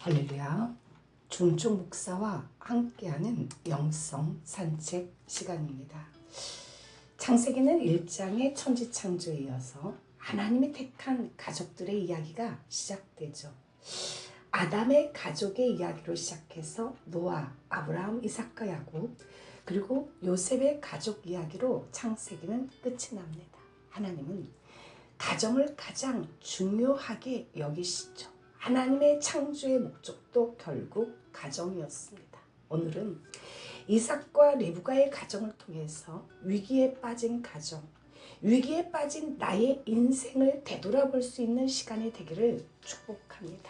할렐루야. 중총 목사와 함께하는 영성 산책 시간입니다. 창세기는 1장의 천지창조에 이어서 하나님이 택한 가족들의 이야기가 시작되죠. 아담의 가족의 이야기로 시작해서 노아, 아브라함, 이삭과 야곱, 그리고 요셉의 가족 이야기로 창세기는 끝이 납니다. 하나님은 가정을 가장 중요하게 여기시죠. 하나님의 창조의 목적도 결국 가정이었습니다. 오늘은 이삭과 리브가의 가정을 통해서 위기에 빠진 가정, 위기에 빠진 나의 인생을 되돌아볼 수 있는 시간이 되기를 축복합니다.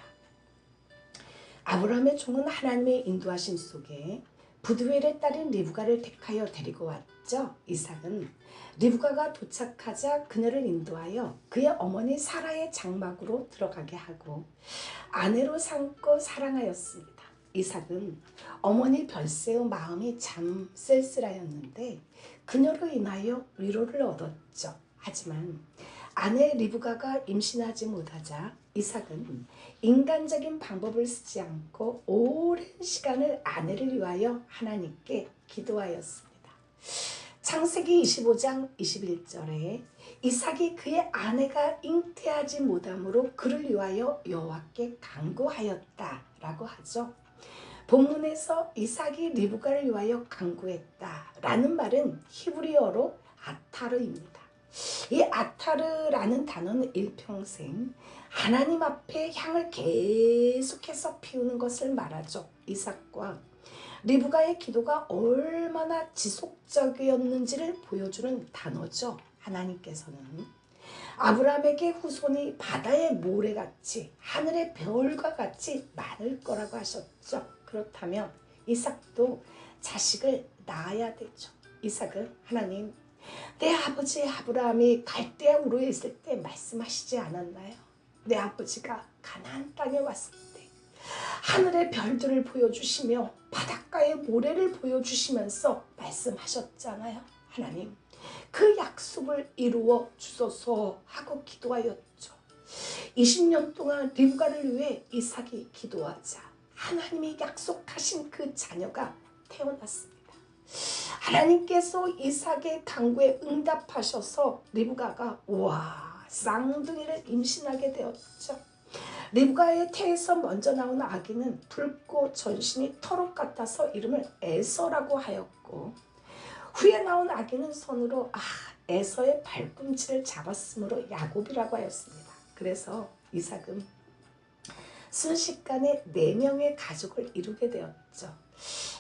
아브라함의 종은 하나님의 인도하심 속에 부두엘의 딸인 리브가를 택하여 데리고 왔죠. 이삭은 리브가가 도착하자 그녀를 인도하여 그의 어머니 사라의 장막으로 들어가게 하고 아내로 삼고 사랑하였습니다. 이삭은 어머니 별세의 마음이 참 쓸쓸하였는데 그녀로 인하여 위로를 얻었죠. 하지만 아내 리브가가 임신하지 못하자 이삭은 인간적인 방법을 쓰지 않고 오랜 시간을 아내를 위하여 하나님께 기도하였습니다. 창세기 25장 21절에 이삭이 그의 아내가 잉태하지 못함으로 그를 위하여 여호와께 간구하였다라고 하죠. 본문에서 이삭이 리브가를 위하여 간구했다라는 말은 히브리어로 아타르입니다. 이 아타르라는 단어는 일평생 하나님 앞에 향을 계속해서 피우는 것을 말하죠. 이삭과 리브가의 기도가 얼마나 지속적이었는지를 보여주는 단어죠. 하나님께서는 아브라함에게 후손이 바다의 모래같이 하늘의 별과 같이 많을 거라고 하셨죠. 그렇다면 이삭도 자식을 낳아야 되죠. 이삭은 하나님, 내 아버지 아브라함이 갈대아 우르에 있을 때 말씀하시지 않았나요? 내 아버지가 가나안 땅에 왔을 때 하늘의 별들을 보여주시며 바닷가의 모래를 보여주시면서 말씀하셨잖아요. 하나님, 그 약속을 이루어 주소서 하고 기도하였죠. 20년 동안 리브가를 위해 이삭이 기도하자 하나님이 약속하신 그 자녀가 태어났습니다. 하나님께서 이삭의 간구에 응답하셔서 리브가가 쌍둥이를 임신하게 되었죠. 리브가의 태에서 먼저 나온 아기는 붉고 전신이 털옷 같아서 이름을 에서라고 하였고, 후에 나온 아기는 손으로 에서의 발꿈치를 잡았으므로 야곱이라고 하였습니다. 그래서 이삭은 순식간에 4명의 가족을 이루게 되었죠.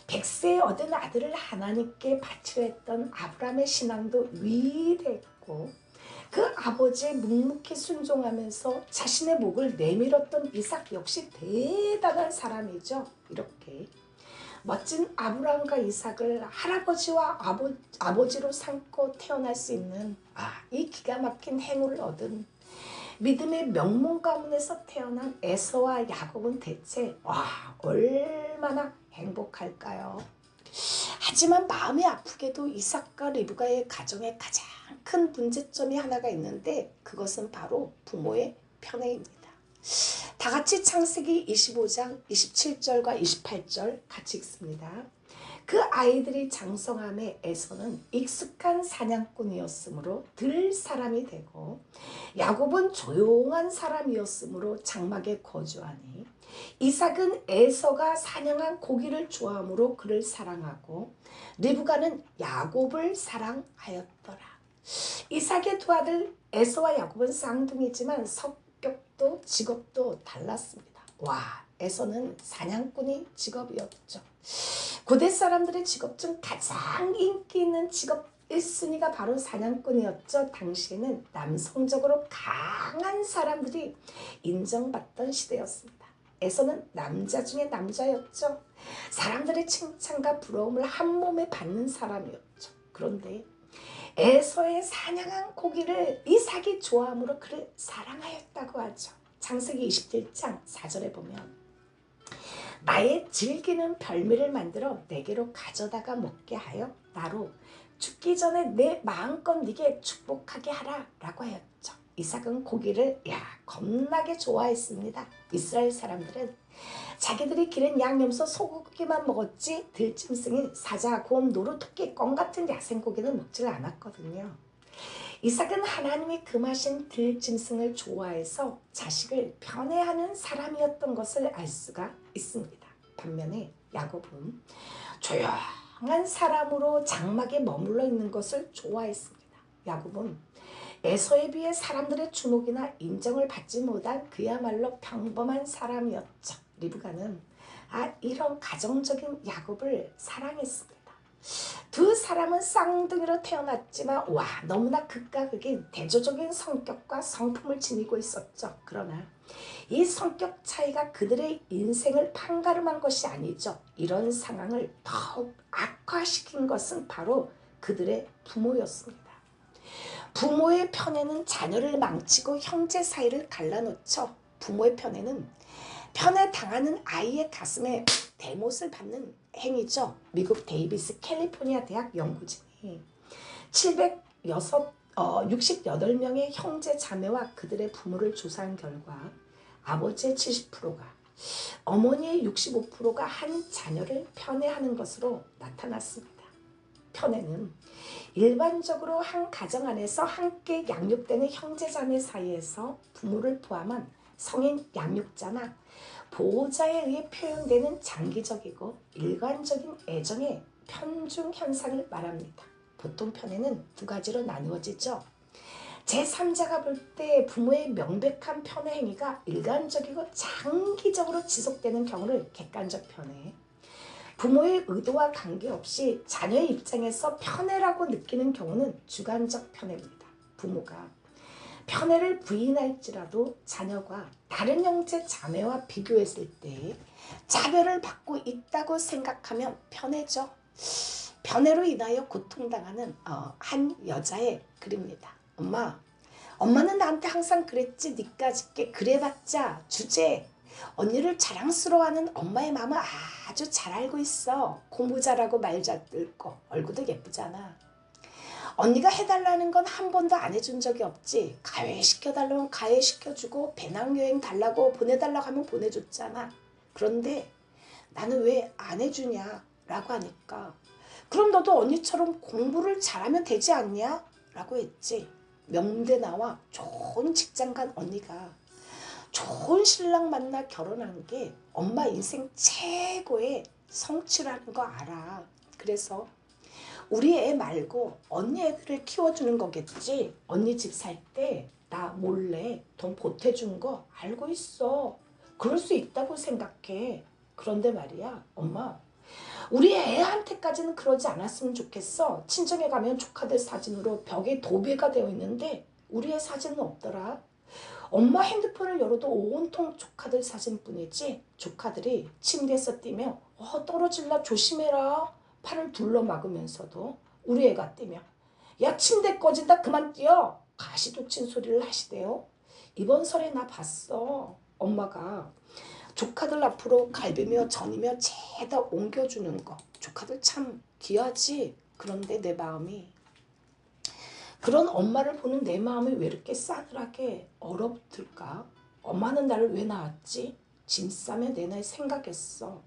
100세에 얻은 아들을 하나님께 바치려 했던 아브라함의 신앙도 위대했고, 그 아버지의 묵묵히 순종하면서 자신의 목을 내밀었던 이삭 역시 대단한 사람이죠. 이렇게 멋진 아브라함과 이삭을 할아버지와 아버지로 삼고 태어날 수 있는 이 기가 막힌 행운을 얻은 믿음의 명문 가문에서 태어난 에서와 야곱은 대체 얼마나 행복할까요? 하지만 마음이 아프게도 이삭과 리브가의 가정에 가장 큰 문제점이 하나가 있는데 그것은 바로 부모의 편애입니다. 다 같이 창세기 25장 27절과 28절 같이 읽습니다. 그 아이들이 장성함에 에서는 익숙한 사냥꾼이었으므로 들 사람이 되고 야곱은 조용한 사람이었으므로 장막에 거주하니 이삭은 에서가 사냥한 고기를 좋아하므로 그를 사랑하고 리브가는 야곱을 사랑하였더라. 이삭의 두 아들 에서와 야곱은 쌍둥이지만 성격도 직업도 달랐습니다. 에서는 사냥꾼이 직업이었죠. 고대 사람들의 직업 중 가장 인기 있는 직업 1순위가 바로 사냥꾼이었죠. 당시에는 남성적으로 강한 사람들이 인정받던 시대였습니다. 에서는 남자 중에 남자였죠. 사람들의 칭찬과 부러움을 한 몸에 받는 사람이었죠. 그런데 에서의 사냥한 고기를 이삭이 좋아함으로 그를 사랑하였다고 하죠. 창세기 27장 4절에 보면 나의 즐기는 별미를 만들어 내게로 가져다가 먹게 하여 나로 죽기 전에 내 마음껏 네게 축복하게 하라 라고 하였죠. 이삭은 고기를 겁나게 좋아했습니다. 이스라엘 사람들은 자기들이 기른 양념소 소고기만 먹었지 들짐승인 사자, 곰, 노루, 토끼, 꿩 같은 야생고기는 먹질 않았거든요. 이삭은 하나님이 금하신 들짐승을 좋아해서 자식을 편애하는 사람이었던 것을 알 수가 있습니다. 반면에 야곱은 조용한 사람으로 장막에 머물러 있는 것을 좋아했습니다. 야곱은 에서에 비해 사람들의 주목이나 인정을 받지 못한 그야말로 평범한 사람이었죠. 리브가는 이런 가정적인 야곱을 사랑했습니다. 두 사람은 쌍둥이로 태어났지만 너무나 극과 극인 대조적인 성격과 성품을 지니고 있었죠. 그러나 이 성격 차이가 그들의 인생을 판가름한 것이 아니죠. 이런 상황을 더욱 악화시킨 것은 바로 그들의 부모였습니다. 부모의 편애는 자녀를 망치고 형제 사이를 갈라놓죠. 부모의 편애는 편애당하는 아이의 가슴에 대못을 받는 행위죠. 미국 데이비스 캘리포니아 대학 연구진이 68명의 형제 자매와 그들의 부모를 조사한 결과 아버지의 70%가 어머니의 65%가 한 자녀를 편애하는 것으로 나타났습니다. 편애는 일반적으로 한 가정 안에서 함께 양육되는 형제자매 사이에서 부모를 포함한 성인 양육자나 보호자에 의해 표현되는 장기적이고 일관적인 애정의 편중 현상을 말합니다. 보통 편애는 두 가지로 나누어지죠. 제3자가 볼 때 부모의 명백한 편애 행위가 일관적이고 장기적으로 지속되는 경우를 객관적 편애, 부모의 의도와 관계없이 자녀의 입장에서 편애라고 느끼는 경우는 주관적 편애입니다. 부모가 편애를 부인할지라도 자녀가 다른 형제 자매와 비교했을 때 차별을 받고 있다고 생각하면 편애죠. 편애로 인하여 고통당하는 한 여자의 글입니다. 엄마는 나한테 항상 그랬지. 니까짓게 그래봤자 주제. 언니를 자랑스러워하는 엄마의 마음을 아주 잘 알고 있어. 공부 잘하고 말 잘 듣고 얼굴도 예쁘잖아. 언니가 해달라는 건 한 번도 안 해준 적이 없지. 가외시켜달라면 가외시켜주고 배낭여행 달라고 보내달라고 하면 보내줬잖아. 그런데 나는 왜 안 해주냐 라고 하니까 그럼 너도 언니처럼 공부를 잘하면 되지 않냐? 라고 했지. 명문대 나와 좋은 직장 간 언니가 좋은 신랑 만나 결혼한 게 엄마 인생 최고의 성취라는 거 알아. 그래서 우리 애 말고 언니 애들을 키워주는 거겠지. 언니 집 살 때 나 몰래 돈 보태준 거 알고 있어. 그럴 수 있다고 생각해. 그런데 말이야 엄마, 우리 애한테까지는 그러지 않았으면 좋겠어. 친정에 가면 조카들 사진으로 벽에 도배가 되어 있는데 우리 애 사진은 없더라. 엄마 핸드폰을 열어도 온통 조카들 사진뿐이지. 조카들이 침대에서 뛰면 떨어질라 조심해라 팔을 둘러막으면서도 우리 애가 뛰면 야 침대 꺼진다 그만 뛰어 가시독친 소리를 하시대요. 이번 설에 나 봤어. 엄마가 조카들 앞으로 갈비며 전이며 죄다 옮겨주는 거. 조카들 참 귀하지. 그런데 내 마음이, 그런 엄마를 보는 내 마음이 왜 이렇게 싸늘하게 얼어붙을까? 엄마는 나를 왜 낳았지? 짐 싸며 내 나이 생각했어.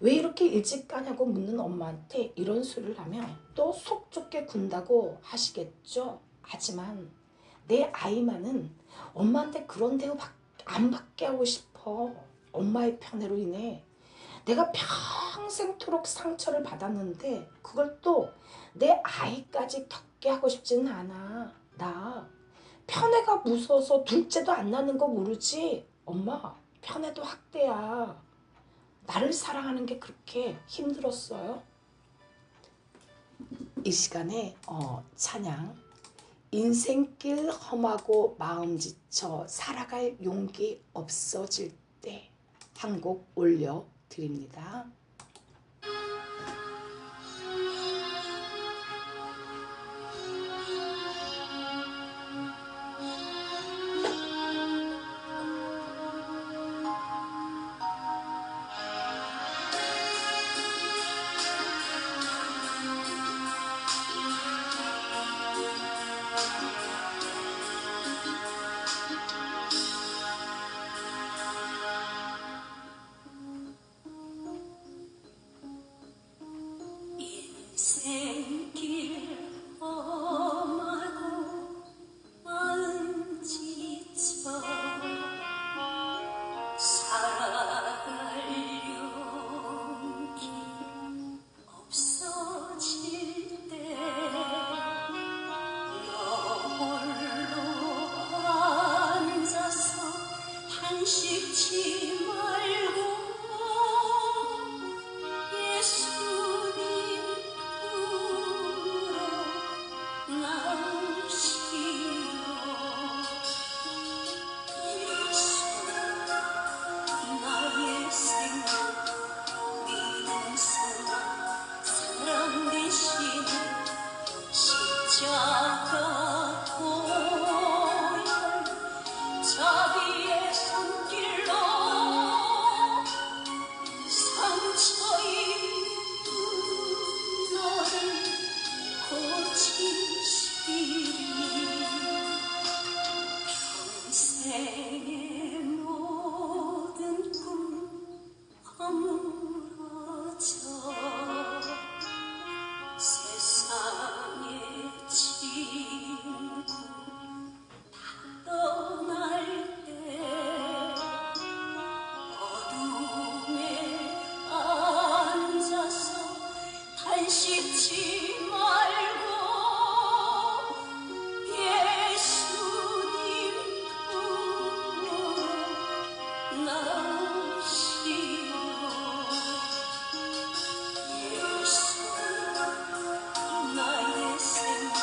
왜 이렇게 일찍 가냐고 묻는 엄마한테 이런 소리를 하면 또 속 좁게 군다고 하시겠죠. 하지만 내 아이만은 엄마한테 그런 대우 안 받게 하고 싶어. 엄마의 편애로 인해 내가 평생토록 상처를 받았는데 그걸 또 내 아이까지 겪게 하고 싶지는 않아. 나 편애가 무서워서 둘째도 안 낳는 거 모르지? 엄마, 편애도 학대야. 나를 사랑하는 게 그렇게 힘들었어요? 이 시간에 찬양, 인생길 험하고 마음 지쳐 살아갈 용기 없어질 때 한 곡 올려드립니다. 말고 예수님 부르러 나오시오. 예수 나의 생명 믿음 소망 사랑 되시는 십자가 보혈 자비의 손길로 상처 입은 너를 고치시리. 평생의 모든 꿈 허물어져 세상의 친구 다 떠날 때 어둠에 앉아서 단식치 말고 예수님 부르러 나오시오. 예수 나의 생명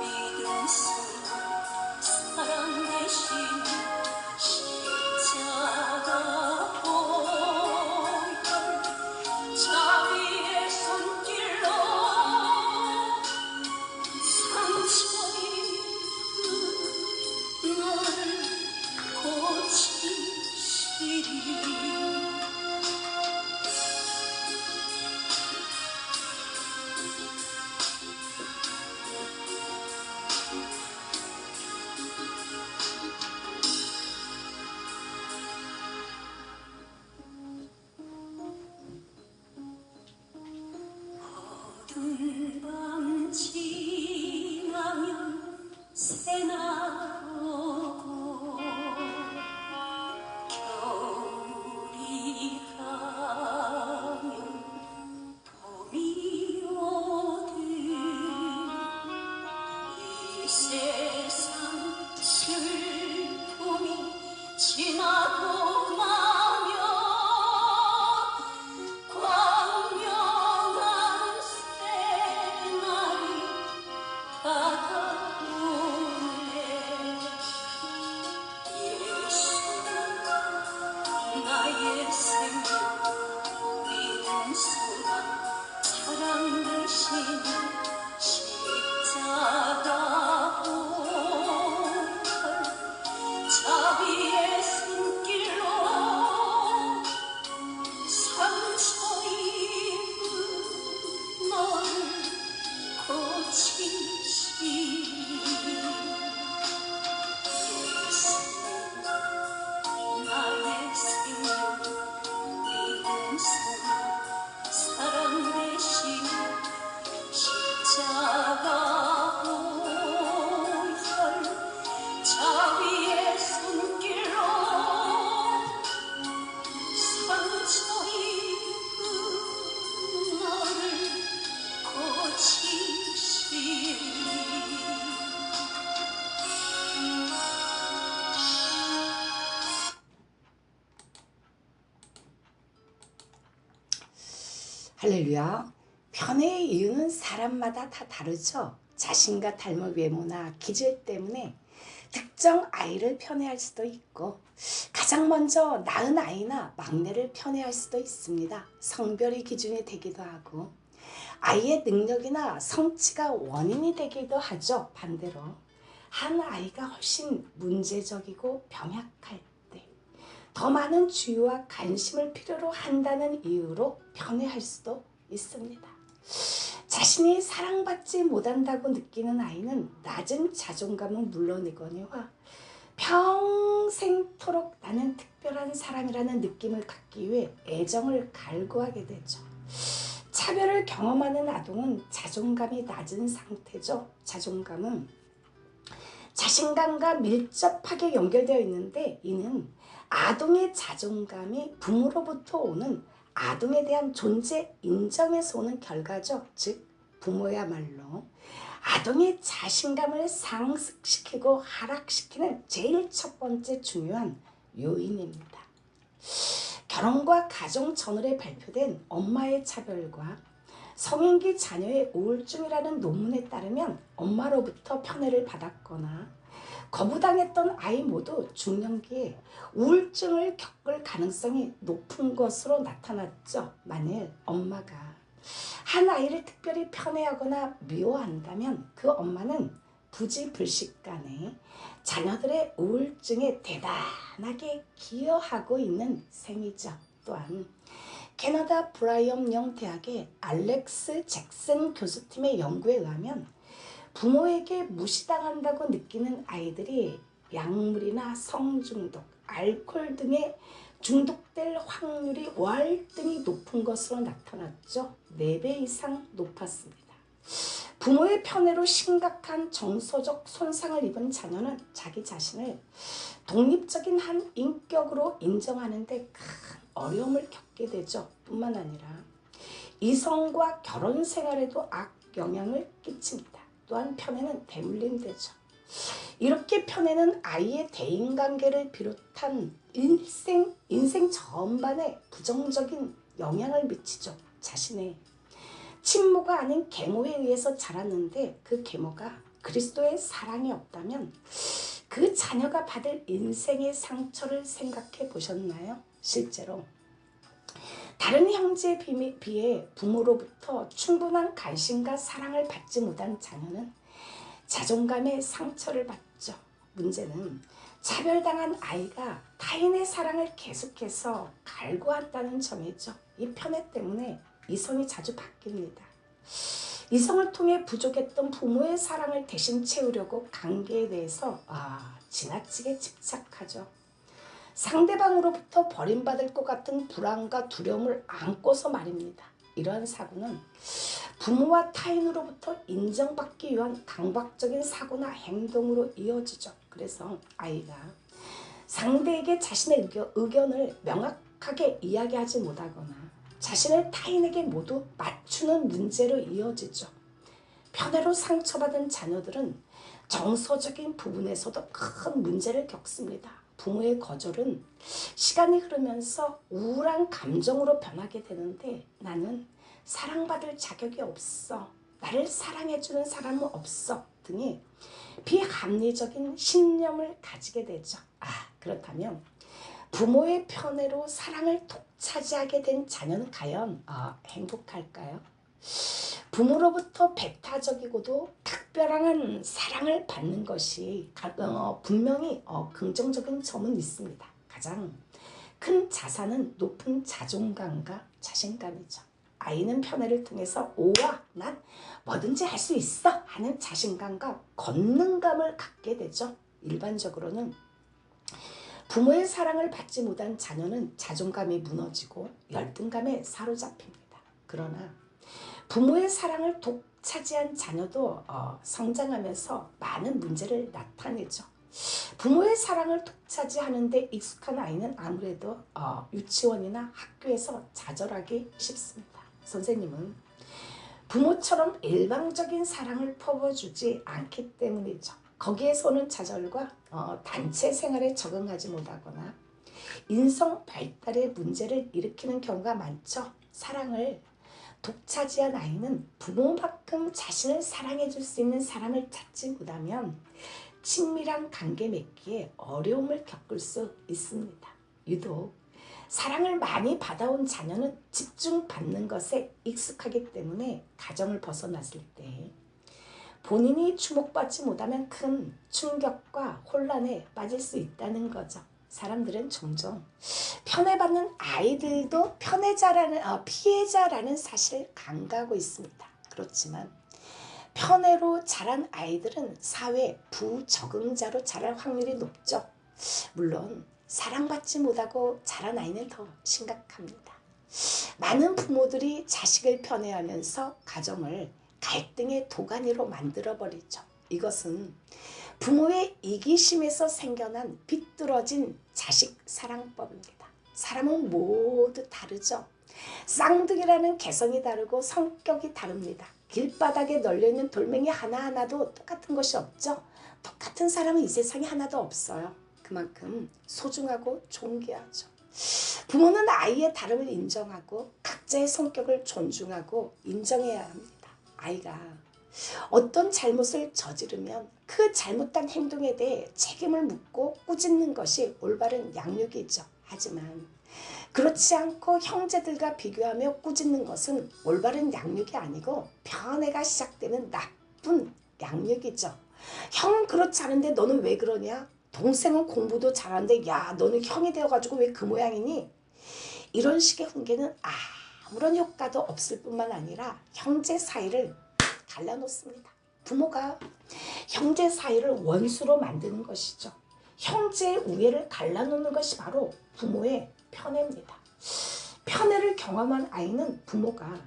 믿음 소망 사랑 되시는 십자가 보혈 자비의 손길로 상처 입은 너를 고치시리. 어두운 밤 지나면 새날 오고 겨울이 가면 봄이 오듯 이 세상 슬픔이 지나고 나면 광명한 새날이 다가오네. 예수 나의 생명 믿음 소망 사랑 되시는 십자가 보혈 자비의 손길로 상처 입은 너를 고치시리. 예수 나의 생명 믿음 소망 사랑 되시는 십자가 보혈 자비의 손길로 상처 입은 너를 고치시리. 할렐루야. 편애의 이유는 사람마다 다 다르죠. 자신과 닮은 외모나 기질 때문에 특정 아이를 편애할 수도 있고 가장 먼저 낳은 아이나 막내를 편애할 수도 있습니다. 성별이 기준이 되기도 하고 아이의 능력이나 성취가 원인이 되기도 하죠. 반대로 한 아이가 훨씬 문제적이고 병약할 때 더 많은 주의와 관심을 필요로 한다는 이유로 편애할 수도 있습니다. 자신이 사랑받지 못한다고 느끼는 아이는 낮은 자존감은 물론이거니와 평생토록 나는 특별한 사람이라는 느낌을 갖기 위해 애정을 갈구하게 되죠. 차별을 경험하는 아동은 자존감이 낮은 상태죠. 자존감은 자신감과 밀접하게 연결되어 있는데 이는 아동의 자존감이 부모로부터 오는 아동에 대한 존재 인정에서 오는 결과죠. 즉 부모야말로 아동의 자신감을 상승시키고 하락시키는 제일 첫 번째 중요한 요인입니다. 결혼과 가정 전월에 발표된 엄마의 차별과 성인기 자녀의 우울증이라는 논문에 따르면 엄마로부터 편애를 받았거나 거부당했던 아이 모두 중년기에 우울증을 겪을 가능성이 높은 것으로 나타났죠. 만일 엄마가 한 아이를 특별히 편애하거나 미워한다면 그 엄마는 부지불식간에 자녀들의 우울증에 대단하게 기여하고 있는 셈이죠. 또한 캐나다 브라이언 영 대학의 알렉스 잭슨 교수팀의 연구에 의하면 부모에게 무시당한다고 느끼는 아이들이 약물이나 성중독, 알코올 등에 중독될 확률이 월등히 높은 것으로 나타났죠. 4배 이상 높았습니다. 부모의 편애로 심각한 정서적 손상을 입은 자녀는 자기 자신을 독립적인 한 인격으로 인정하는 데 큰 어려움을 겪게 되죠. 뿐만 아니라 이성과 결혼 생활에도 악영향을 끼칩니다. 또한 편애는 대물림되죠. 이렇게 편애는 아이의 대인관계를 비롯한 인생 전반에 부정적인 영향을 미치죠. 자신의 친모가 아닌 계모에 의해서 자랐는데 그 계모가 그리스도의 사랑이 없다면 그 자녀가 받을 인생의 상처를 생각해 보셨나요? 실제로 다른 형제에 비해 부모로부터 충분한 관심과 사랑을 받지 못한 자녀는 자존감의 상처를 받죠. 문제는 차별당한 아이가 타인의 사랑을 계속해서 갈구한다는 점이죠. 이 편애 때문에 이성이 자주 바뀝니다. 이성을 통해 부족했던 부모의 사랑을 대신 채우려고 관계에 대해서 지나치게 집착하죠. 상대방으로부터 버림받을 것 같은 불안과 두려움을 안고서 말입니다. 이러한 사고는 부모와 타인으로부터 인정받기 위한 강박적인 사고나 행동으로 이어지죠. 그래서 아이가 상대에게 자신의 의견을 명확하게 이야기하지 못하거나 자신을 타인에게 모두 맞추는 문제로 이어지죠. 편애로 상처받은 자녀들은 정서적인 부분에서도 큰 문제를 겪습니다. 부모의 거절은 시간이 흐르면서 우울한 감정으로 변하게 되는데 나는 사랑받을 자격이 없어, 나를 사랑해주는 사람은 없어 등의 비합리적인 신념을 가지게 되죠. 그렇다면 부모의 편애로 사랑을 독차지하게 된 자녀는 과연 행복할까요? 부모로부터 배타적이고도 특별한 사랑을 받는 것이 분명히 긍정적인 점은 있습니다. 가장 큰 자산은 높은 자존감과 자신감이죠. 아이는 편애를 통해서 난 뭐든지 할 수 있어 하는 자신감과 권능감을 갖게 되죠. 일반적으로는 부모의 사랑을 받지 못한 자녀는 자존감이 무너지고 열등감에 사로잡힙니다. 그러나 부모의 사랑을 독차지한 자녀도 성장하면서 많은 문제를 나타내죠. 부모의 사랑을 독차지하는 데 익숙한 아이는 아무래도 유치원이나 학교에서 좌절하기 쉽습니다. 선생님은 부모처럼 일방적인 사랑을 퍼부어주지 않기 때문이죠. 거기에서는 좌절과 단체 생활에 적응하지 못하거나 인성 발달의 문제를 일으키는 경우가 많죠. 사랑을 독차지한 아이는 부모만큼 자신을 사랑해 줄 수 있는 사람을 찾지 못하면 친밀한 관계 맺기에 어려움을 겪을 수 있습니다. 유독 사랑을 많이 받아온 자녀는 집중받는 것에 익숙하기 때문에 가정을 벗어났을 때 본인이 주목받지 못하면 큰 충격과 혼란에 빠질 수 있다는 거죠. 사람들은 종종 편애받는 아이들도 피해자라는 사실을 간과하고 있습니다. 그렇지만 편애로 자란 아이들은 사회 부적응자로 자랄 확률이 높죠. 물론 사랑받지 못하고 자란 아이는 더 심각합니다. 많은 부모들이 자식을 편애하면서 가정을 갈등의 도가니로 만들어버리죠. 이것은 부모의 이기심에서 생겨난 비뚤어진 자식 사랑법입니다. 사람은 모두 다르죠. 쌍둥이라는 개성이 다르고 성격이 다릅니다. 길바닥에 널려있는 돌멩이 하나하나도 똑같은 것이 없죠. 똑같은 사람은 이 세상에 하나도 없어요. 그만큼 소중하고 존귀하죠. 부모는 아이의 다름을 인정하고 각자의 성격을 존중하고 인정해야 합니다. 아이가 어떤 잘못을 저지르면 그 잘못한 행동에 대해 책임을 묻고 꾸짖는 것이 올바른 양육이죠. 하지만 그렇지 않고 형제들과 비교하며 꾸짖는 것은 올바른 양육이 아니고 편애가 시작되는 나쁜 양육이죠. 형은 그렇지 않은데 너는 왜 그러냐? 동생은 공부도 잘하는데 야 너는 형이 되어가지고 왜 그 모양이니? 이런 식의 훈계는 아무런 효과도 없을 뿐만 아니라 형제 사이를 갈라놓습니다. 부모가 형제 사이를 원수로 만드는 것이죠. 형제의 우애를 갈라놓는 것이 바로 부모의 편애입니다. 편애를 경험한 아이는 부모가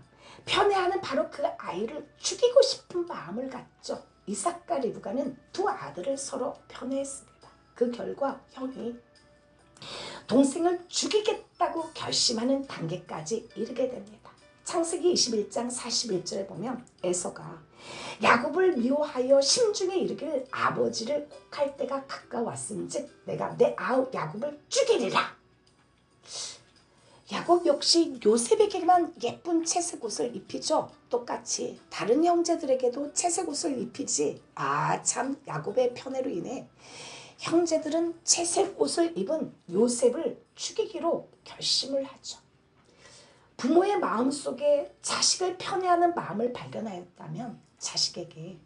편애하는 바로 그 아이를 죽이고 싶은 마음을 갖죠. 이삭과 리브가는 두 아들을 서로 편애했습니다. 그 결과 형이 동생을 죽이겠다고 결심하는 단계까지 이르게 됩니다. 창세기 21장 41절에 보면 에서가 야곱을 미워하여 심중에 이르기를 아버지를 곡할 때가 가까웠은즉 내가 내 아우 야곱을 죽이리라. 야곱 역시 요셉에게만 예쁜 채색 옷을 입히죠. 똑같이 다른 형제들에게도 채색 옷을 입히지. 참 야곱의 편애로 인해 형제들은 채색 옷을 입은 요셉을 죽이기로 결심을 하죠. 부모의 마음속에 자식을 편애하는 마음을 발견하였다면 자식에게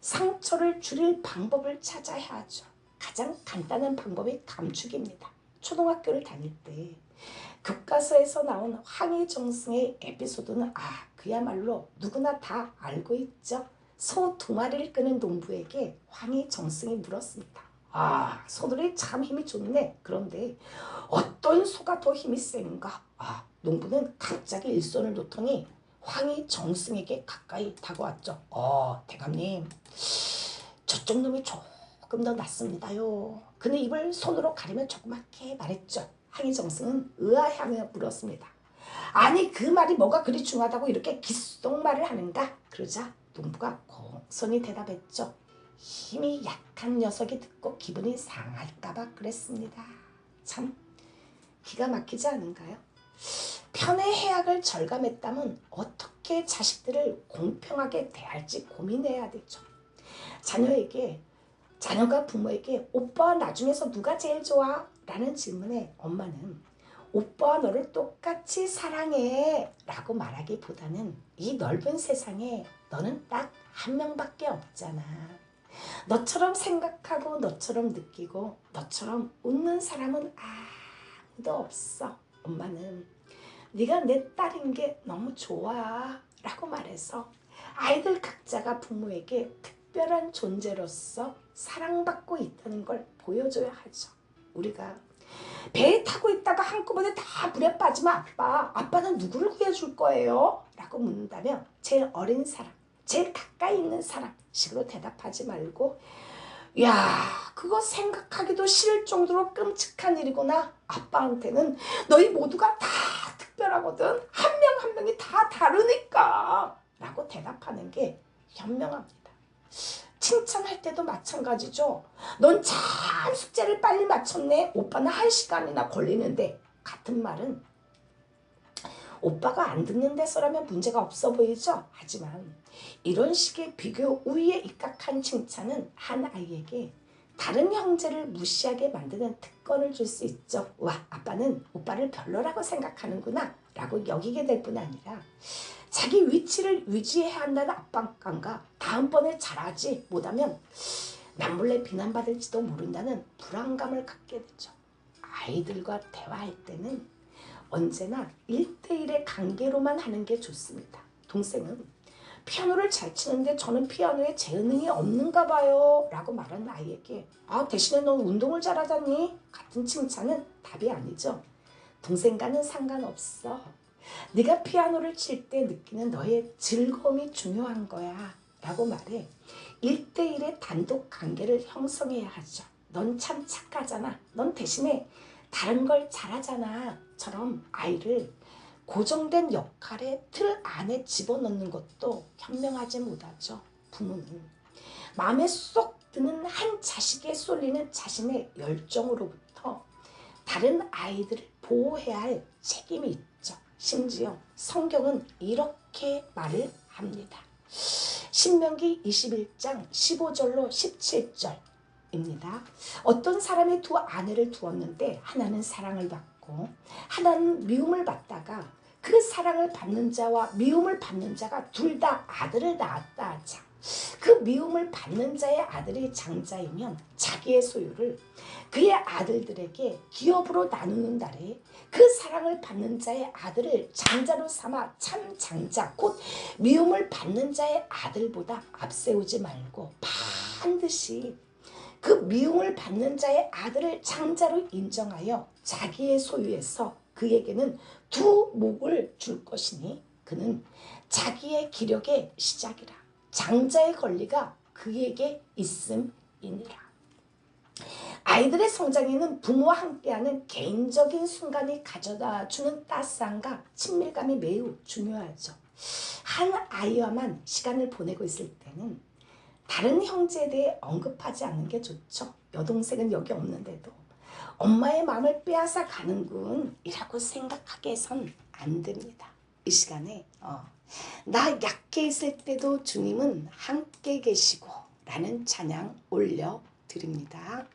상처를 줄일 방법을 찾아야 하죠. 가장 간단한 방법이 감축입니다. 초등학교를 다닐 때 교과서에서 나온 황희정승의 에피소드는 그야말로 누구나 다 알고 있죠. 소 2마리를 끄는 농부에게 황희정승이 물었습니다. 소들이 참 힘이 좋네. 그런데 어떤 소가 더 힘이 센가? 농부는 갑자기 일손을 놓더니 황희정승에게 가까이 다가왔죠. 대감님, 저쪽 놈이 조금 더 낫습니다요. 그는 입을 손으로 가리며 조그맣게 말했죠. 황희정승은 의아해하며 물었습니다. 아니 그 말이 뭐가 그리 중하다고 이렇게 귓속말을 하는가? 그러자 농부가 공손히 대답했죠. 힘이 약한 녀석이 듣고 기분이 상할까봐 그랬습니다. 참 기가 막히지 않은가요? 편의 해악을 절감했다면 어떻게 자식들을 공평하게 대할지 고민해야 되죠. 자녀가 부모에게 오빠 나중에서 누가 제일 좋아? 라는 질문에 엄마는 오빠와 너를 똑같이 사랑해 라고 말하기보다는 이 넓은 세상에 너는 딱 한 명밖에 없잖아. 너처럼 생각하고 너처럼 느끼고 너처럼 웃는 사람은 아무도 없어. 엄마는 네가 내 딸인 게 너무 좋아 라고 말해서 아이들 각자가 부모에게 특별한 존재로서 사랑받고 있다는 걸 보여줘야 하죠. 우리가 배에 타고 있다가 한꺼번에 다 물에 빠지면 아빠는 누구를 구해줄 거예요? 라고 묻는다면 제일 어린 사람, 제일 가까이 있는 사람 식으로 대답하지 말고 그거 생각하기도 싫을 정도로 끔찍한 일이구나. 아빠한테는 너희 모두가 다 특별하거든. 한 명 한 명이 다 다르니까 라고 대답하는 게 현명합니다. 칭찬할 때도 마찬가지죠. 넌 참 숙제를 빨리 마쳤네. 오빠는 1시간이나 걸리는데 같은 말은 오빠가 안 듣는 데서라면 문제가 없어 보이죠. 하지만 이런 식의 비교 우위에 입각한 칭찬은 한 아이에게 다른 형제를 무시하게 만드는 특권을 줄 수 있죠. 아빠는 오빠를 별로라고 생각하는구나 라고 여기게 될 뿐 아니라 자기 위치를 유지해야 한다는 압박감과 다음번에 잘하지 못하면 남몰래 비난받을지도 모른다는 불안감을 갖게 되죠. 아이들과 대화할 때는 언제나 1대1의 관계로만 하는 게 좋습니다. 동생은 피아노를 잘 치는데 저는 피아노에 재능이 없는가 봐요 라고 말하는 아이에게 대신에 넌 운동을 잘하잖니? 같은 칭찬은 답이 아니죠. 동생과는 상관없어. 네가 피아노를 칠 때 느끼는 너의 즐거움이 중요한 거야 라고 말해 1대1의 단독 관계를 형성해야 하죠. 넌 참 착하잖아. 넌 대신에 다른 걸 잘하잖아 처럼 아이를 고정된 역할의 틀 안에 집어넣는 것도 현명하지 못하죠. 부모는 마음에 쏙 그는 한 자식에 쏠리는 자신의 열정으로부터 다른 아이들을 보호해야 할 책임이 있죠. 심지어 성경은 이렇게 말을 합니다. 신명기 21장 15절로 17절입니다. 어떤 사람이 두 아내를 두었는데 하나는 사랑을 받고 하나는 미움을 받다가 그 사랑을 받는 자와 미움을 받는 자가 둘 다 아들을 낳았다 하자. 그 미움을 받는 자의 아들이 장자이면 자기의 소유를 그의 아들들에게 기업으로 나누는 날에 그 사랑을 받는 자의 아들을 장자로 삼아 참 장자 곧 미움을 받는 자의 아들보다 앞세우지 말고 반드시 그 미움을 받는 자의 아들을 장자로 인정하여 자기의 소유에서 그에게는 두 목을 줄 것이니 그는 자기의 기력의 시작이라. 장자의 권리가 그에게 있음이니라. 아이들의 성장에는 부모와 함께하는 개인적인 순간이 가져다 주는 따스함과 친밀감이 매우 중요하죠. 한 아이와만 시간을 보내고 있을 때는 다른 형제에 대해 언급하지 않는 게 좋죠. 여동생은 여기 없는데도 엄마의 마음을 빼앗아 가는군 이라고 생각하게 해선 안 됩니다. 이 시간에 나 약해 있을 때도 주님은 함께 계시고 라는 찬양 올려드립니다.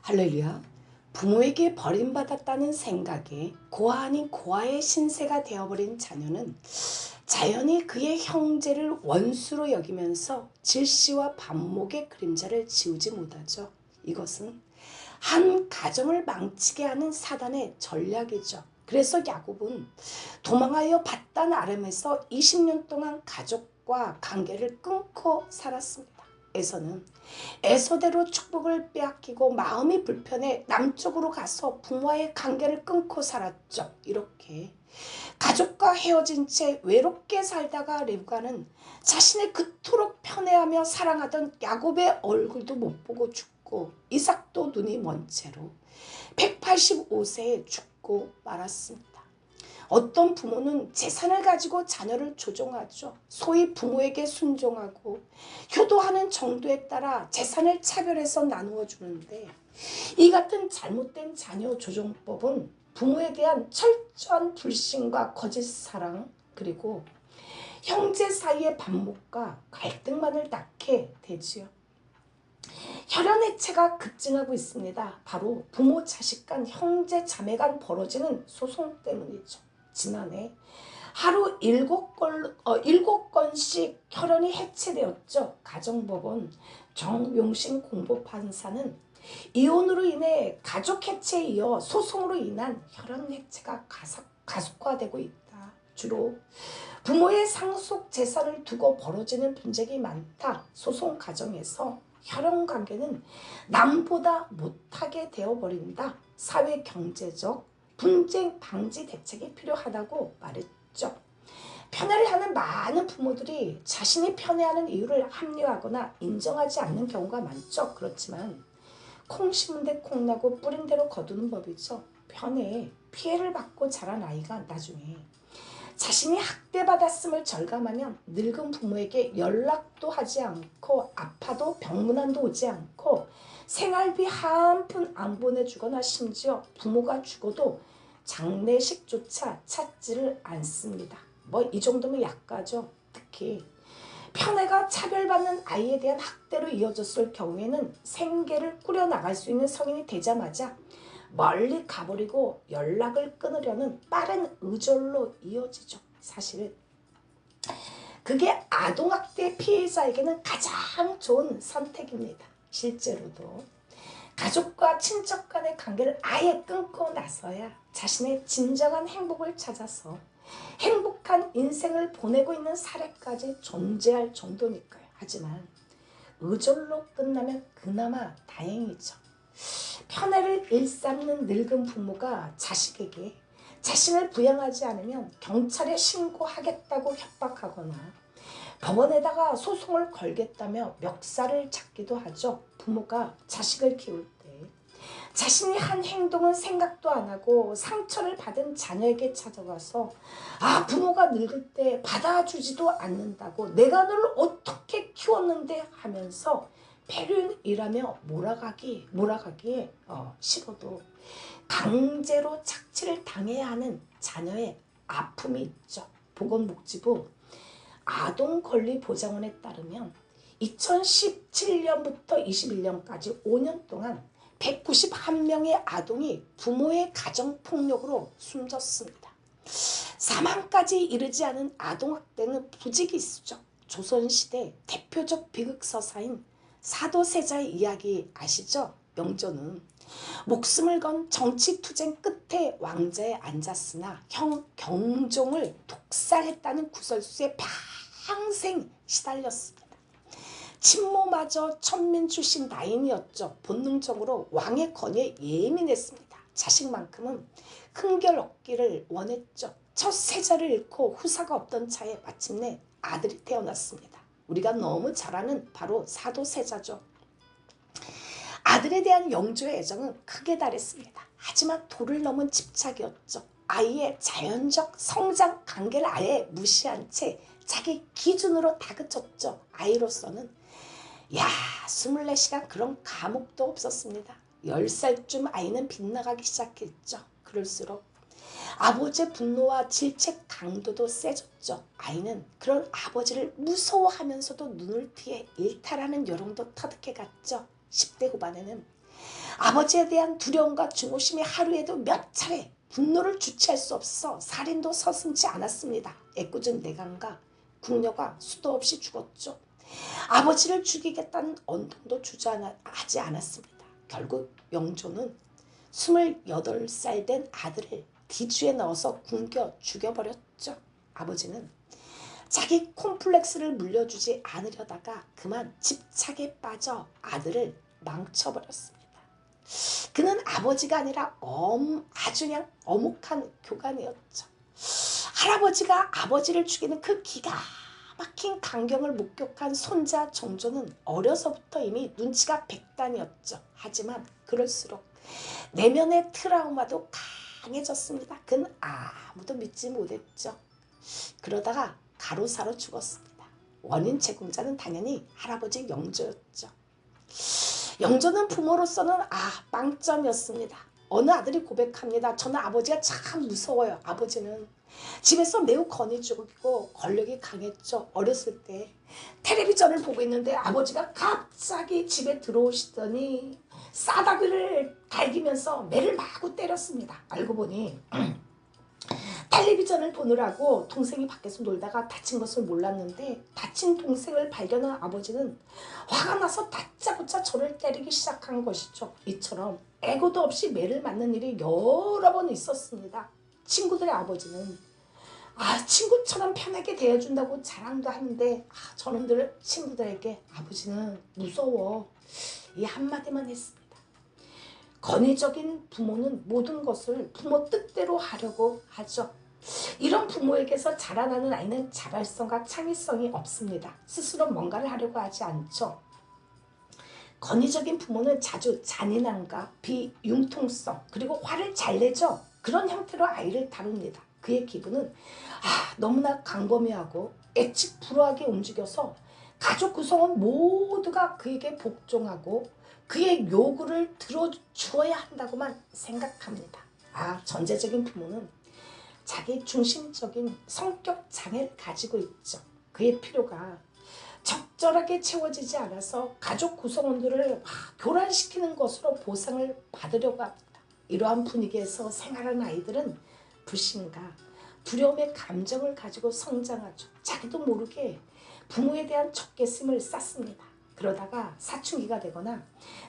할렐루야. 부모에게 버림받았다는 생각에 고아 아닌 고아의 신세가 되어버린 자녀는 자연히 그의 형제를 원수로 여기면서 질시와 반목의 그림자를 지우지 못하죠. 이것은 한 가정을 망치게 하는 사단의 전략이죠. 그래서 야곱은 도망하여 밧단 아람에서 20년 동안 가족과 관계를 끊고 살았습니다. 에서는 에서대로 축복을 빼앗기고 마음이 불편해 남쪽으로 가서 부모와의 관계를 끊고 살았죠. 이렇게 가족과 헤어진 채 외롭게 살다가 르브가는 자신의 그토록 편애하며 사랑하던 야곱의 얼굴도 못 보고 죽고 이삭도 눈이 먼 채로 185세에 죽고 말았습니다. 어떤 부모는 재산을 가지고 자녀를 조종하죠. 소위 부모에게 순종하고 효도하는 정도에 따라 재산을 차별해서 나누어 주는데 이 같은 잘못된 자녀 조종법은 부모에 대한 철저한 불신과 거짓 사랑 그리고 형제 사이의 반목과 갈등만을 낳게 되지요. 혈연해체가 급증하고 있습니다. 바로 부모 자식 간 형제 자매 간 벌어지는 소송 때문이죠. 지난해 하루 7건씩 혈연이 해체되었죠. 가정법원 정용신 공보판사는 이혼으로 인해 가족 해체에 이어 소송으로 인한 혈연 해체가 가속화되고 있다. 주로 부모의 상속 재산을 두고 벌어지는 분쟁이 많다. 소송 과정에서 혈연 관계는 남보다 못하게 되어버린다. 사회 경제적 분쟁 방지 대책이 필요하다고 말했죠. 편애를 하는 많은 부모들이 자신이 편애하는 이유를 합리화하거나 인정하지 않는 경우가 많죠. 그렇지만 콩 심은 데 콩 나고 뿌린 대로 거두는 법이죠. 편애에 피해를 받고 자란 아이가 나중에 자신이 학대받았음을 절감하면 늙은 부모에게 연락도 하지 않고 아파도 병문안도 오지 않고 생활비 한 푼 안 보내주거나 심지어 부모가 죽어도 장례식조차 찾지를 않습니다. 뭐 이 정도면 약가죠. 특히 편애가 차별받는 아이에 대한 학대로 이어졌을 경우에는 생계를 꾸려나갈 수 있는 성인이 되자마자 멀리 가버리고 연락을 끊으려는 빠른 의절로 이어지죠. 사실 그게 아동학대 피해자에게는 가장 좋은 선택입니다. 실제로도 가족과 친척 간의 관계를 아예 끊고 나서야 자신의 진정한 행복을 찾아서 행복한 인생을 보내고 있는 사례까지 존재할 정도니까요. 하지만 의절로 끝나면 그나마 다행이죠. 편애를 일삼는 늙은 부모가 자식에게 자신을 부양하지 않으면 경찰에 신고하겠다고 협박하거나 법원에다가 소송을 걸겠다며 멱살을 잡기도 하죠. 부모가 자식을 키울 때 자신이 한 행동은 생각도 안 하고 상처를 받은 자녀에게 찾아가서 부모가 늙을 때 받아주지도 않는다고 내가 너를 어떻게 키웠는데 하면서 배륜이라며 몰아가기에 싫어도 강제로 착취를 당해야 하는 자녀의 아픔이 있죠. 보건복지부 아동권리보장원에 따르면 2017년부터 21년까지 5년 동안 191명의 아동이 부모의 가정폭력으로 숨졌습니다. 사망까지 이르지 않은 아동학대는 부지기수죠. 조선시대 대표적 비극서사인 사도세자의 이야기 아시죠? 명조는 목숨을 건 정치투쟁 끝에 왕자에 앉았으나 형 경종을 독살했다는 구설수에 평생 시달렸습니다. 친모마저 천민 출신 나인이었죠. 본능적으로 왕의 권위에 예민했습니다. 자식만큼은 큰결 얻기를 원했죠. 첫 세자를 잃고 후사가 없던 차에 마침내 아들이 태어났습니다. 우리가 너무 잘 아는 바로 사도세자죠. 아들에 대한 영조의 애정은 크게 달했습니다. 하지만 도를 넘은 집착이었죠. 아이의 자연적 성장 관계를 아예 무시한 채 자기 기준으로 다그쳤죠. 아이로서는 24시간 그런 감옥도 없었습니다. 10살쯤 아이는 빗나가기 시작했죠. 그럴수록 아버지의 분노와 질책 강도도 세졌죠. 아이는 그런 아버지를 무서워하면서도 눈을 피해 일탈하는 요령도 터득해 갔죠. 10대 후반에는 아버지에 대한 두려움과 증오심이 하루에도 몇 차례 분노를 주체할 수 없어 살인도 서슴지 않았습니다. 애꿎은 내간과 궁녀가 수도 없이 죽었죠. 아버지를 죽이겠다는 언동도 주저하지 않았습니다. 결국 영조는 28살 된 아들을 뒤주에 넣어서 굶겨 죽여버렸죠. 아버지는 자기 콤플렉스를 물려주지 않으려다가 그만 집착에 빠져 아들을 망쳐버렸습니다. 그는 아버지가 아니라 아주 그냥 어묵한 교관이었죠. 할아버지가 아버지를 죽이는 그 기가 막힌 광경을 목격한 손자 정조는 어려서부터 이미 눈치가 백단이었죠. 하지만 그럴수록 내면의 트라우마도 강해졌습니다. 그는 아무도 믿지 못했죠. 그러다가 가로사로 죽었습니다. 원인 제공자는 당연히 할아버지 영조였죠. 영조는 부모로서는 빵점이었습니다. 어느 아들이 고백합니다. 저는 아버지가 참 무서워요. 아버지는 집에서 매우 권위적이고 권력이 강했죠. 어렸을 때 텔레비전을 보고 있는데 아버지가 갑자기 집에 들어오시더니 싸다귀를 갈기면서 매를 마구 때렸습니다. 알고 보니 텔레비전을 보느라고 동생이 밖에서 놀다가 다친 것을 몰랐는데 다친 동생을 발견한 아버지는 화가 나서 다짜고짜 저를 때리기 시작한 것이죠. 이처럼 애고도 없이 매를 맞는 일이 여러 번 있었습니다. 친구들의 아버지는 친구처럼 편하게 대해준다고 자랑도 하는데 저놈들 친구들에게 아버지는 무서워 이 한마디만 했습니다. 권위적인 부모는 모든 것을 부모 뜻대로 하려고 하죠. 이런 부모에게서 자라나는 아이는 자발성과 창의성이 없습니다. 스스로 뭔가를 하려고 하지 않죠. 권위적인 부모는 자주 잔인함과 비융통성 그리고 화를 잘 내죠. 그런 형태로 아이를 다룹니다. 그의 기분은 너무나 광범위하고 애측 불허하게 움직여서 가족 구성원 모두가 그에게 복종하고 그의 요구를 들어주어야 한다고만 생각합니다. 전제적인 부모는 자기 중심적인 성격 장애를 가지고 있죠. 그의 필요가 적절하게 채워지지 않아서 가족 구성원들을 교란시키는 것으로 보상을 받으려고 합니다. 이러한 분위기에서 생활하는 아이들은 불신과 두려움의 감정을 가지고 성장하죠. 자기도 모르게 부모에 대한 적개심을 쌓습니다. 그러다가 사춘기가 되거나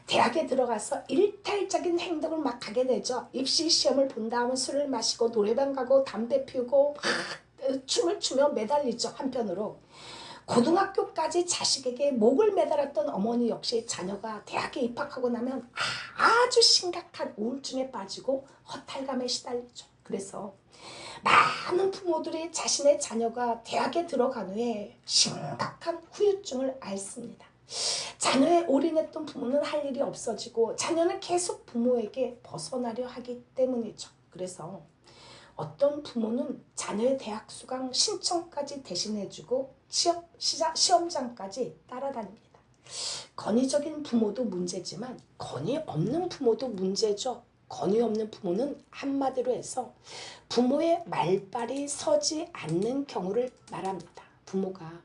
대학에 들어가서 일탈적인 행동을 막 하게 되죠. 입시 시험을 본 다음은 술을 마시고 노래방 가고 담배 피우고 춤을 추며 매달리죠. 한편으로 고등학교까지 자식에게 목을 매달았던 어머니 역시 자녀가 대학에 입학하고 나면 아주 심각한 우울증에 빠지고 허탈감에 시달리죠. 그래서 많은 부모들이 자신의 자녀가 대학에 들어간 후에 심각한 후유증을 앓습니다. 자녀에 올인했던 부모는 할 일이 없어지고 자녀는 계속 부모에게 벗어나려 하기 때문이죠. 그래서 어떤 부모는 자녀의 대학 수강 신청까지 대신해주고 시험장까지 따라다닙니다. 권위적인 부모도 문제지만 권위 없는 부모도 문제죠. 권위 없는 부모는 한마디로 해서 부모의 말발이 서지 않는 경우를 말합니다. 부모가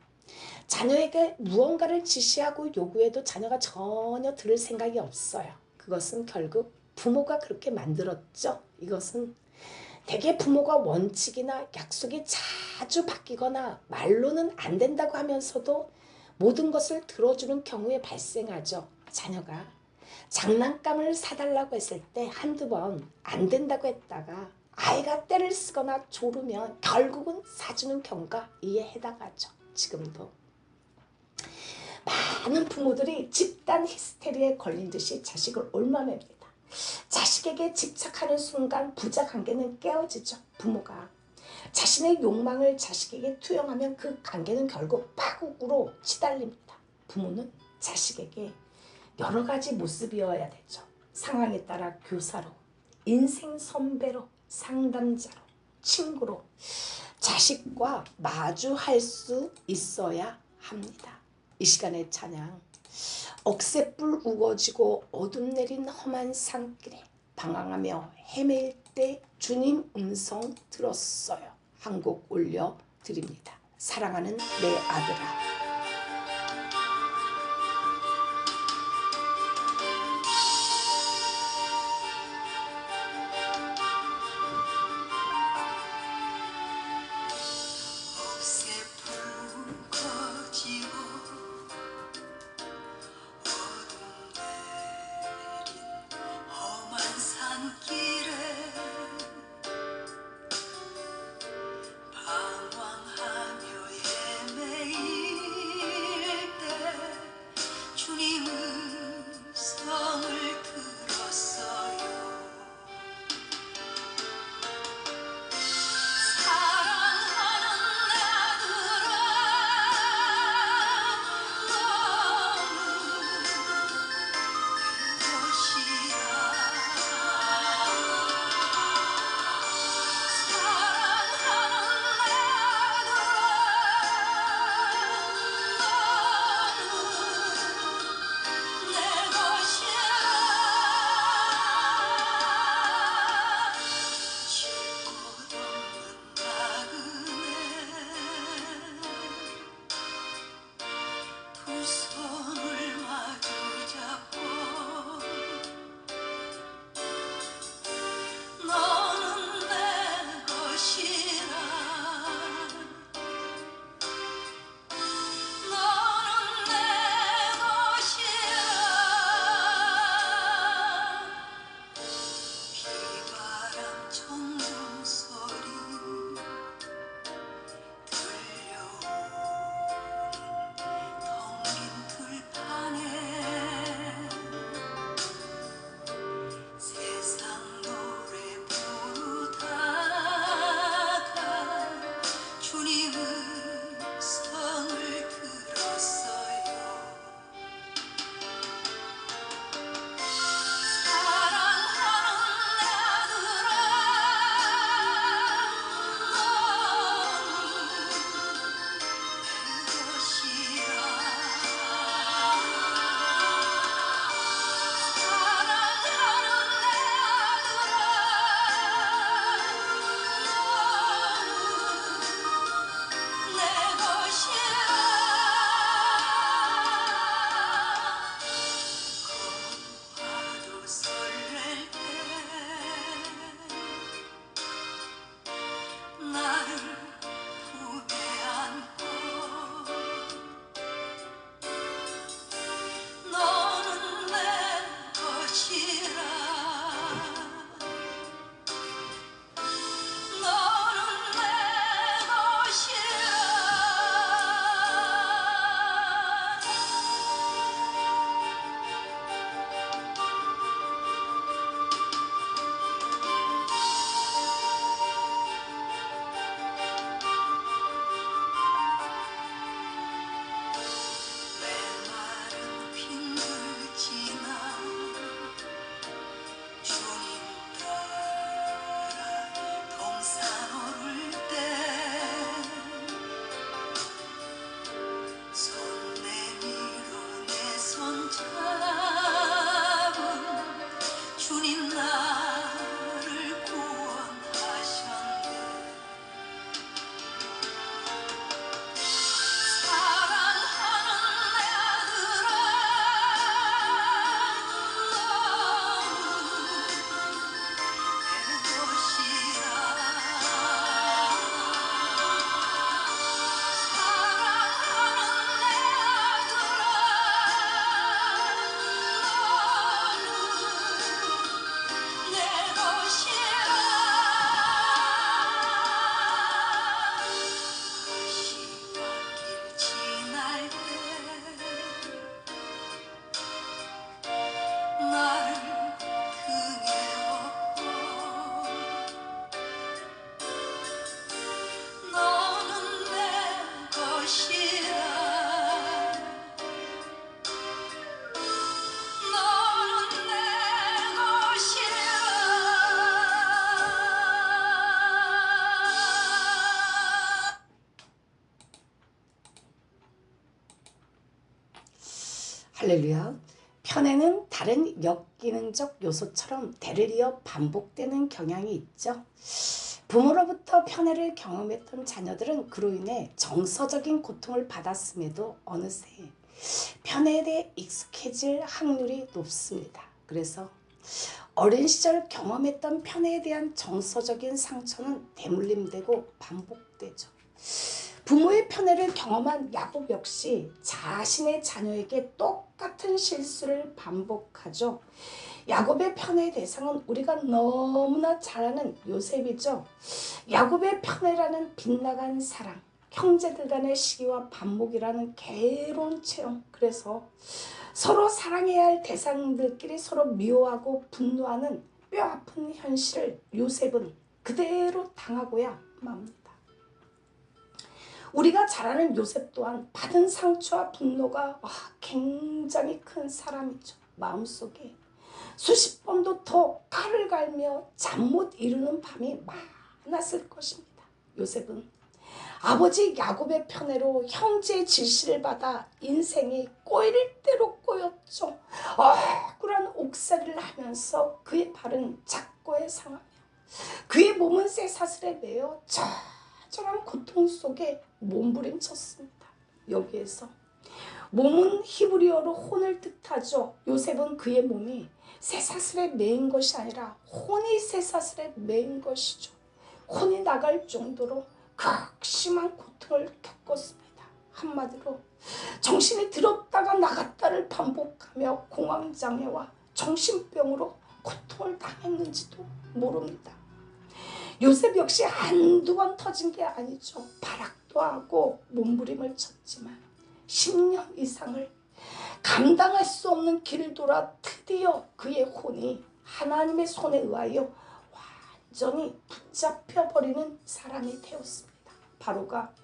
자녀에게 무언가를 지시하고 요구해도 자녀가 전혀 들을 생각이 없어요. 그것은 결국 부모가 그렇게 만들었죠. 이것은 대개 부모가 원칙이나 약속이 자주 바뀌거나 말로는 안 된다고 하면서도 모든 것을 들어주는 경우에 발생하죠. 자녀가 장난감을 사달라고 했을 때 한두 번 안 된다고 했다가 아이가 떼를 쓰거나 조르면 결국은 사주는 경우가 이에 해당하죠. 지금도 많은 부모들이 집단 히스테리에 걸린 듯이 자식을 옮아냅니다. 자식에게 집착하는 순간 부자 관계는 깨어지죠. 부모가 자신의 욕망을 자식에게 투영하면 그 관계는 결국 파국으로 치달립니다. 부모는 자식에게 여러 가지 모습이어야 되죠. 상황에 따라 교사로, 인생 선배로, 상담자로, 친구로 자식과 마주할 수 있어야 합니다. 이 시간의 찬양, 억새불 우거지고 어둠 내린 험한 산길에 방황하며 헤매일 때 주님 음성 들었어요. 한 곡 올려드립니다. 사랑하는 내 아들아. 할렐루야. 편애는 다른 역기능적 요소처럼 대를 이어 반복되는 경향이 있죠. 부모로부터 편애를 경험했던 자녀들은 그로 인해 정서적인 고통을 받았음에도 어느새 편애에 대해 익숙해질 확률이 높습니다. 그래서 어린 시절 경험했던 편애에 대한 정서적인 상처는 대물림되고 반복되죠. 부모의 편애를 경험한 야곱 역시 자신의 자녀에게 똑같은 실수를 반복하죠. 야곱의 편애의 대상은 우리가 너무나 잘 아는 요셉이죠. 야곱의 편애라는 빗나간 사랑, 형제들 간의 시기와 반목이라는 괴로운 체험. 그래서 서로 사랑해야 할 대상들끼리 서로 미워하고 분노하는 뼈아픈 현실을 요셉은 그대로 당하고야 맙니다. 우리가 잘 아는 요셉 또한 받은 상처와 분노가 굉장히 큰 사람이죠. 마음속에 수십 번도 더 칼을 갈며 잠 못 이루는 밤이 많았을 것입니다. 요셉은 아버지 야곱의 편애로 형제의 질시를 받아 인생이 꼬일 대로 꼬였죠. 억울한 옥살이를 하면서 그의 발은 작고에 상하며 그의 몸은 쇠사슬에 매여 처절한 고통 속에 몸부림쳤습니다. 여기에서 몸은 히브리어로 혼을 뜻하죠. 요셉은 그의 몸이 쇠사슬에 매인 것이 아니라 혼이 쇠사슬에 매인 것이죠. 혼이 나갈 정도로 극심한 고통을 겪었습니다. 한마디로 정신이 들었다가 나갔다를 반복하며 공황장애와 정신병으로 고통을 당했는지도 모릅니다. 요셉 역시 한두 번 터진 게 아니죠. 발악도 하고 몸부림을 쳤지만 10년 이상을 감당할 수 없는 길을 돌아 드디어 그의 혼이 하나님의 손에 의하여 완전히 붙잡혀버리는 사람이 되었습니다. 바로가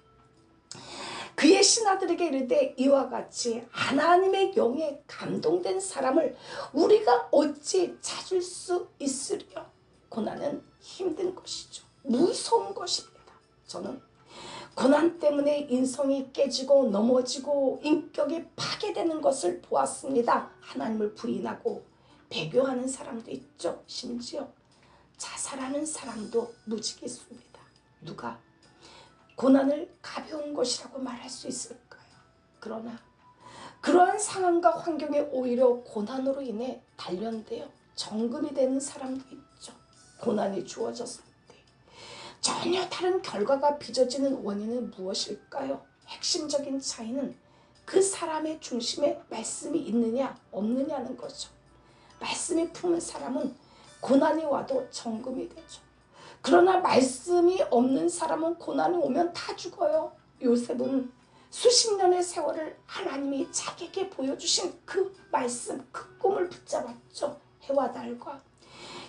그의 신하들에게 이르되 이와 같이 하나님의 영에 감동된 사람을 우리가 어찌 찾을 수 있으리요? 고난은 힘든 것이죠. 무서운 것입니다. 저는 고난 때문에 인성이 깨지고 넘어지고 인격이 파괴되는 것을 보았습니다. 하나님을 부인하고 배교하는 사람도 있죠. 심지어 자살하는 사람도 무지개 있습니다. 누가 고난을 가벼운 것이라고 말할 수 있을까요? 그러나 그러한 상황과 환경에 오히려 고난으로 인해 단련되어 정금이 되는 사람도 있죠. 고난이 주어졌을 때 전혀 다른 결과가 빚어지는 원인은 무엇일까요? 핵심적인 차이는 그 사람의 중심에 말씀이 있느냐 없느냐는 거죠. 말씀이 품은 사람은 고난이 와도 정금이 되죠. 그러나 말씀이 없는 사람은 고난이 오면 다 죽어요. 요셉은 수십 년의 세월을 하나님이 자기에게 보여주신 그 말씀, 그 꿈을 붙잡았죠. 해와 달과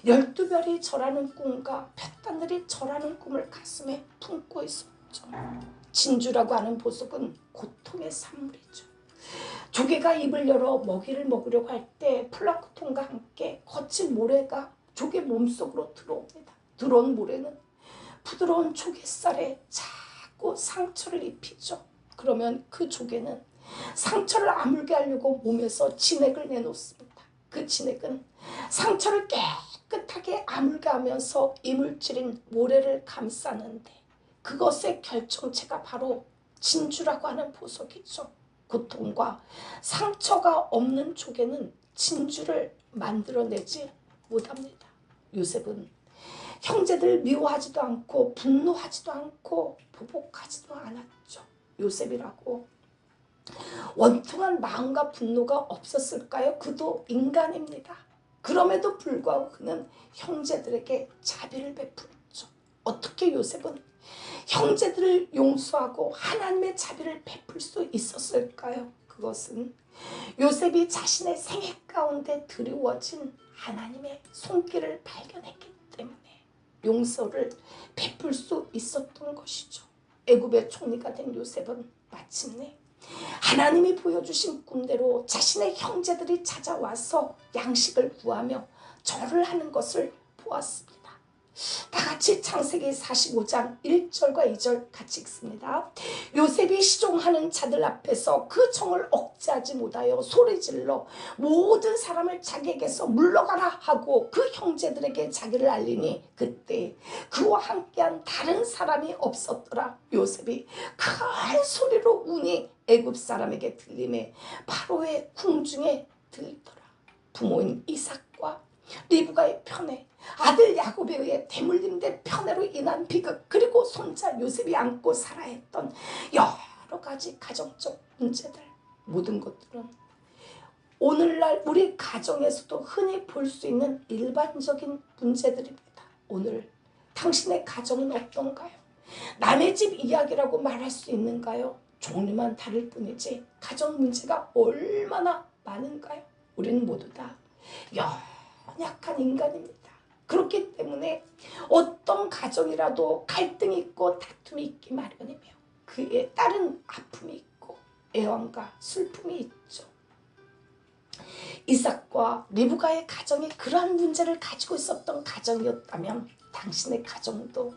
12별이 절하는 꿈과 볕하늘이 절하는 꿈을 가슴에 품고 있었죠. 진주라고 하는 보석은 고통의 산물이죠. 조개가 입을 열어 먹이를 먹으려고 할 때 플랑크톤과 함께 거친 모래가 조개 몸속으로 들어옵니다. 들어온 모래는 부드러운 조개살에 자꾸 상처를 입히죠. 그러면 그 조개는 상처를 아물게 하려고 몸에서 진액을 내놓습니다. 그 진액은 상처를 깨끗하게 아물게 하면서 이물질인 모래를 감싸는데 그것의 결정체가 바로 진주라고 하는 보석이죠. 고통과 상처가 없는 조개는 진주를 만들어내지 못합니다. 요셉은 형제들 미워하지도 않고 분노하지도 않고 보복하지도 않았죠. 요셉이라고 원통한 마음과 분노가 없었을까요? 그도 인간입니다. 그럼에도 불구하고 그는 형제들에게 자비를 베풀었죠. 어떻게 요셉은 형제들을 용서하고 하나님의 자비를 베풀 수 있었을까요? 그것은 요셉이 자신의 생애 가운데 드리워진 하나님의 손길을 발견했기 때문에 용서를 베풀 수 있었던 것이죠. 애굽의 총리가 된 요셉은 마침내 하나님이 보여주신 꿈대로 자신의 형제들이 찾아와서 양식을 구하며 절을 하는 것을 보았습니다. 다 같이 창세기 45장 1절과 2절 같이 읽습니다. 요셉이 시종하는 자들 앞에서 그 정을 억제하지 못하여 소리질러 모든 사람을 자기에게서 물러가라 하고 그 형제들에게 자기를 알리니 그때 그와 함께한 다른 사람이 없었더라. 요셉이 큰 소리로 우니 애굽 사람에게 들림에 바로의 궁중에 들리더라. 부모인 이삭과 리브가의 편애, 아들 야곱에 의해 대물림된 편애로 인한 비극, 그리고 손자 요셉이 안고 살아야 했던 여러 가지 가정적 문제들, 모든 것들은 오늘날 우리 가정에서도 흔히 볼 수 있는 일반적인 문제들입니다. 오늘 당신의 가정은 어떤가요? 남의 집 이야기라고 말할 수 있는가요? 종류만 다를 뿐이지 가정 문제가 얼마나 많은가요? 우리는 모두 다 연약한 인간입니다. 그렇기 때문에 어떤 가정이라도 갈등이 있고 다툼이 있기 마련이며 그에 따른 아픔이 있고 애환과 슬픔이 있죠. 이삭과 리브가의 가정이 그러한 문제를 가지고 있었던 가정이었다면 당신의 가정도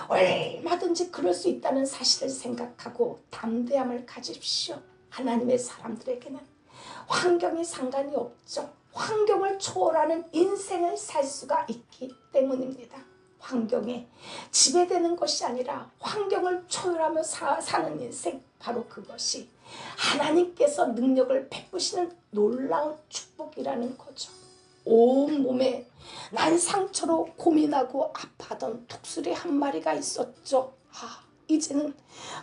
얼마든지 그럴 수 있다는 사실을 생각하고 담대함을 가집시오. 하나님의 사람들에게는 환경이 상관이 없죠. 환경을 초월하는 인생을 살 수가 있기 때문입니다. 환경에 지배되는 것이 아니라 환경을 초월하며 사는 인생, 바로 그것이 하나님께서 능력을 베푸시는 놀라운 축복이라는 거죠. 온몸에 난 상처로 고민하고 아파하던 독수리 한 마리가 있었죠. 이제는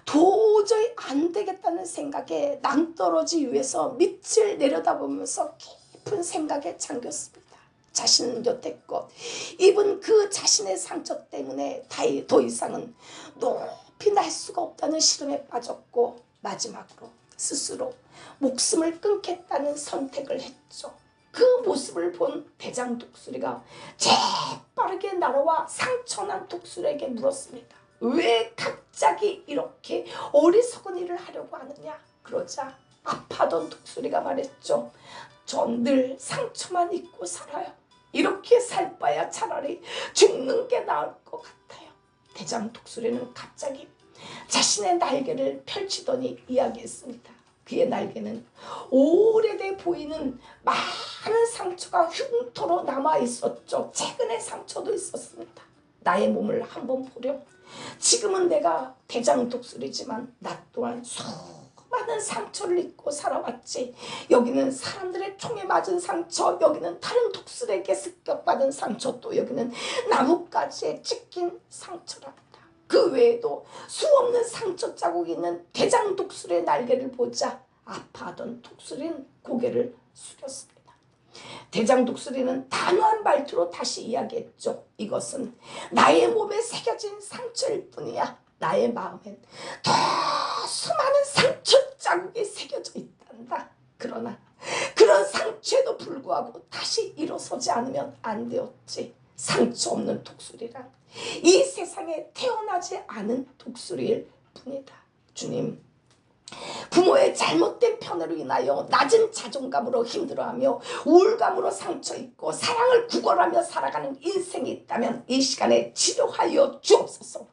도저히 안 되겠다는 생각에 낭떠러지 위에서 밑을 내려다보면서 깊은 생각에 잠겼습니다. 자신은 여태껏 입은 그 자신의 상처 때문에 더 이상은 높이 날 수가 없다는 시름에 빠졌고 마지막으로 스스로 목숨을 끊겠다는 선택을 했죠. 그 모습을 본 대장 독수리가 재빠르게 날아와 상처난 독수리에게 물었습니다. 왜 갑자기 이렇게 어리석은 일을 하려고 하느냐? 그러자 아파던 독수리가 말했죠. 전 늘 상처만 입고 살아요. 이렇게 살 바야 차라리 죽는 게 나을 것 같아요. 대장 독수리는 갑자기 자신의 날개를 펼치더니 이야기했습니다. 그의 날개는 오래돼 보이는 많은 상처가 흉터로 남아 있었죠. 최근의 상처도 있었습니다. 나의 몸을 한번 보렴. 지금은 내가 대장 독수리지만 나 또한 수많은 상처를 입고 살아왔지. 여기는 사람들의 총에 맞은 상처, 여기는 다른 독수리에게 습격받은 상처, 또 여기는 나뭇가지에 찍힌 상처랍니다. 그 외에도 수없는 상처 자국이 있는 대장 독수리의 날개를 보자 아파하던 독수리는 고개를 숙였습니다. 대장 독수리는 단호한 말투로 다시 이야기했죠. 이것은 나의 몸에 새겨진 상처일 뿐이야. 나의 마음엔 더 수많은 상처 자국이 새겨져 있단다. 그러나 그런 상처에도 불구하고 다시 일어서지 않으면 안 되었지. 상처 없는 독수리란 이 세상에 태어나지 않은 독수리일 뿐이다. 주님, 부모의 잘못된 편애로 인하여 낮은 자존감으로 힘들어하며 우울감으로 상처 입고 사랑을 구걸하며 살아가는 인생이 있다면 이 시간에 치료하여 주옵소서.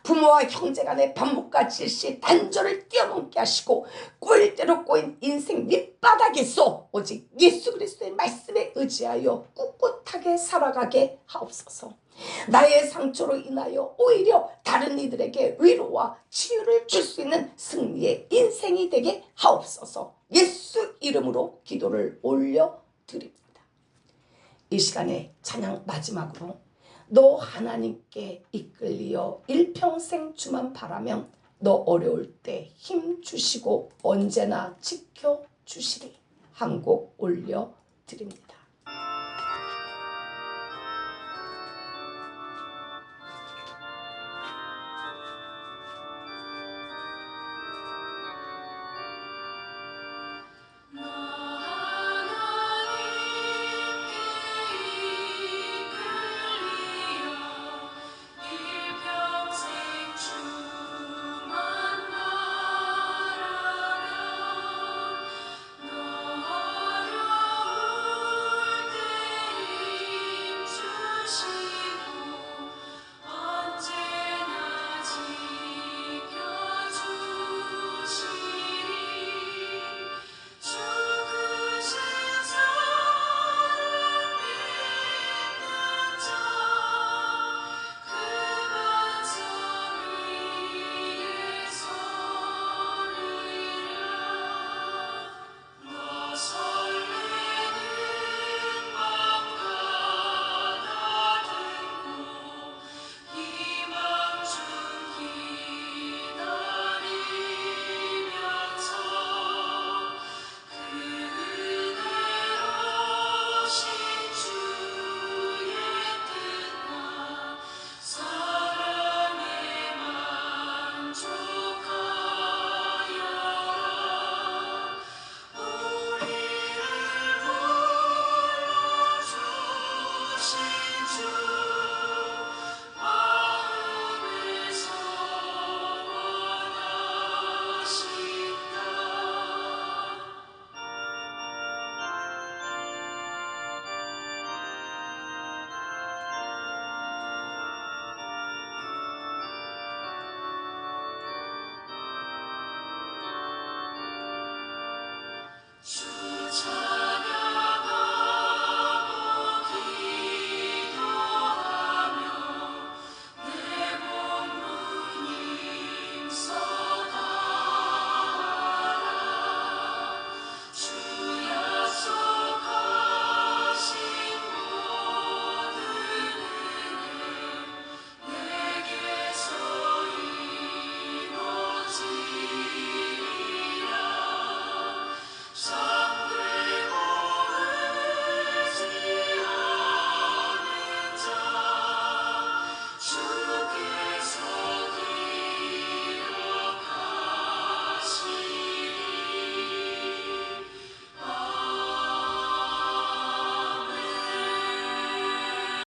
부모와 형제 간의 반복과 질시, 단절을 뛰어넘게 하시고 꼬일 대로 꼬인 인생 밑바닥에서 오직 예수 그리스도의 말씀에 의지하여 꿋꿋하게 살아가게 하옵소서. 나의 상처로 인하여 오히려 다른 이들에게 위로와 치유를 줄 수 있는 승리의 인생이 되게 하옵소서. 예수 이름으로 기도를 올려드립니다. 이 시간에 찬양 마지막으로 너 하나님께 이끌리어 일평생 주만 바라면 너 어려울 때 힘 주시고 언제나 지켜주시리 한 곡 올려드립니다. 주